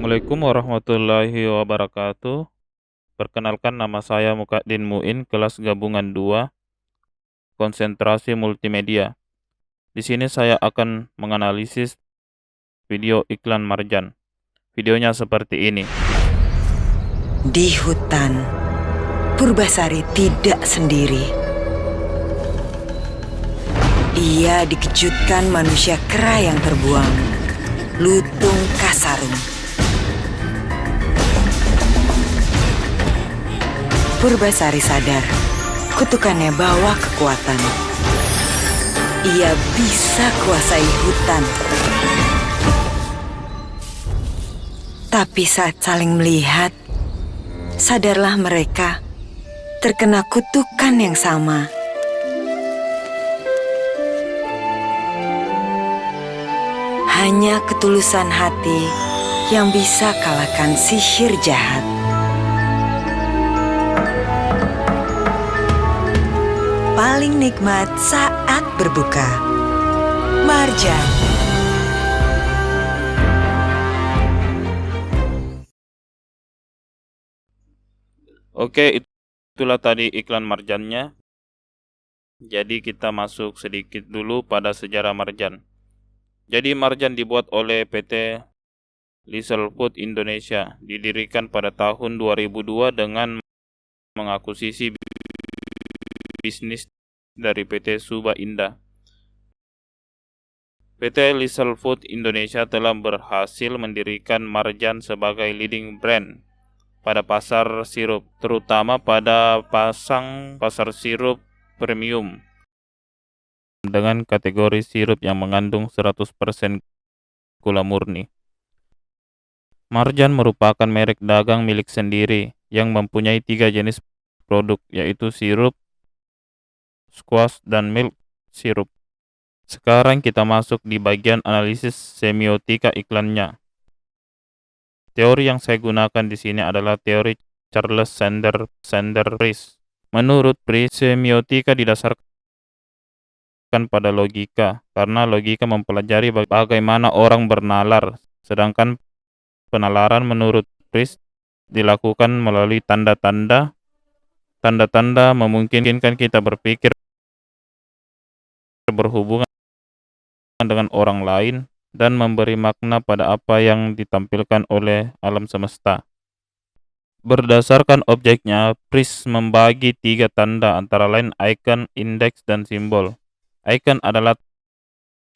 Assalamualaikum warahmatullahi wabarakatuh. Perkenalkan, nama saya Mukadin Muin, kelas gabungan 2, konsentrasi multimedia. Di sini saya akan menganalisis video iklan Marjan. Videonya seperti ini. Di hutan, Purbasari tidak sendiri. Ia dikejutkan manusia kera yang terbuang, Lutung Kasarung. Purbasari sadar, kutukannya bawa kekuatan. Ia bisa kuasai hutan. Tapi saat saling melihat, sadarlah mereka terkena kutukan yang sama. Hanya ketulusan hati yang bisa kalahkan sihir jahat. Paling nikmat saat berbuka. Marjan. Oke, itulah tadi iklan Marjannya. Jadi kita masuk sedikit dulu pada sejarah Marjan. Jadi Marjan dibuat oleh PT Liesl Food Indonesia, didirikan pada tahun 2002 dengan mengakuisisi bisnis dari PT Suba Indah. PT Liesl Food Indonesia telah berhasil mendirikan Marjan sebagai leading brand pada pasar sirup, terutama pada pasar sirup premium dengan kategori sirup yang mengandung 100% gula murni. Marjan merupakan merek dagang milik sendiri yang mempunyai 3 jenis produk, yaitu sirup, squash, dan milk sirup. Sekarang kita masuk di bagian analisis semiotika iklannya. Teori yang saya gunakan di sini adalah teori Charles Sanders Peirce. Menurut Peirce, semiotika didasarkan pada logika, karena logika mempelajari bagaimana orang bernalar, sedangkan penalaran menurut Peirce dilakukan melalui tanda-tanda. Tanda-tanda memungkinkan kita berpikir berhubungan dengan orang lain dan memberi makna pada apa yang ditampilkan oleh alam semesta. Berdasarkan objeknya, Peirce membagi 3 tanda, antara lain icon, indeks, dan simbol. Icon adalah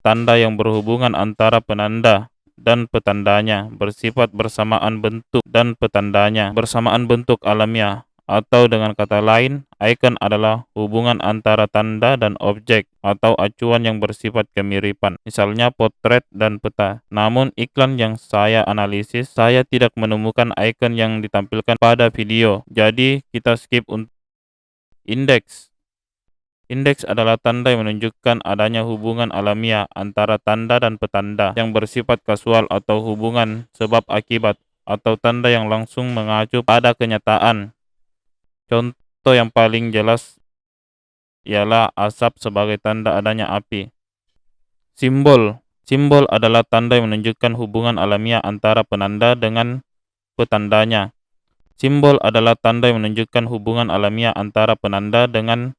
tanda yang berhubungan antara penanda dan petandanya, bersifat bersamaan bentuk dan petandanya bersamaan bentuk alamiah. Atau dengan kata lain, icon adalah hubungan antara tanda dan objek atau acuan yang bersifat kemiripan, misalnya potret dan peta. Namun iklan yang saya analisis, saya tidak menemukan icon yang ditampilkan pada video, jadi kita skip untuk indeks. Indeks adalah tanda yang menunjukkan adanya hubungan alamiah antara tanda dan petanda yang bersifat kasual atau hubungan sebab akibat, atau tanda yang langsung mengacu pada kenyataan. Contoh yang paling jelas ialah asap sebagai tanda adanya api. Simbol adalah tanda yang menunjukkan hubungan alamiah antara penanda dengan petandanya. Simbol adalah tanda yang menunjukkan hubungan alamiah antara penanda dengan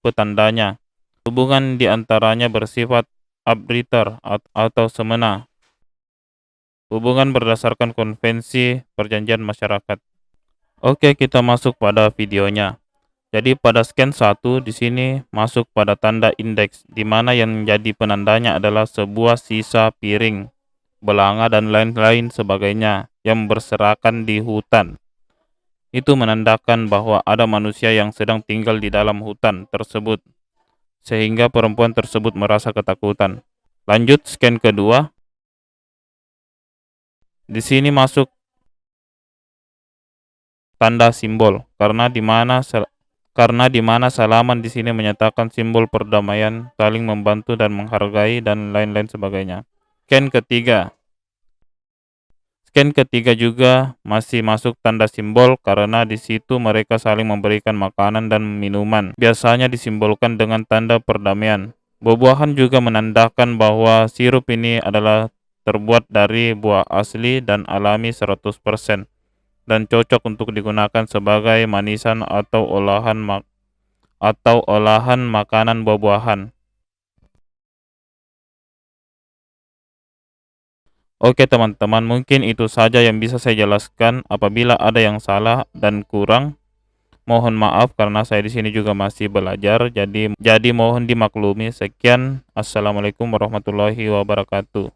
petandanya. Hubungan di antaranya bersifat arbitrary atau semena. Hubungan berdasarkan konvensi perjanjian masyarakat. Oke, kita masuk pada videonya. Jadi pada scan 1 di sini masuk pada tanda indeks, di mana yang menjadi penandanya adalah sebuah sisa piring, belanga, dan lain-lain sebagainya yang berserakan di hutan. Itu menandakan bahwa ada manusia yang sedang tinggal di dalam hutan tersebut, sehingga perempuan tersebut merasa ketakutan. Lanjut scan kedua. Di sini masuk tanda simbol, karena di mana salaman di sini menyatakan simbol perdamaian, saling membantu dan menghargai, dan lain-lain sebagainya. Scan ketiga juga masih masuk tanda simbol, karena di situ mereka saling memberikan makanan dan minuman. Biasanya disimbolkan dengan tanda perdamaian. Buah-buahan juga menandakan bahwa sirup ini adalah terbuat dari buah asli dan alami 100% dan cocok untuk digunakan sebagai manisan atau olahan makanan buah-buahan. Oke teman-teman, mungkin itu saja yang bisa saya jelaskan. Apabila ada yang salah dan kurang, mohon maaf karena saya di sini juga masih belajar, jadi mohon dimaklumi. Sekian, assalamualaikum warahmatullahi wabarakatuh.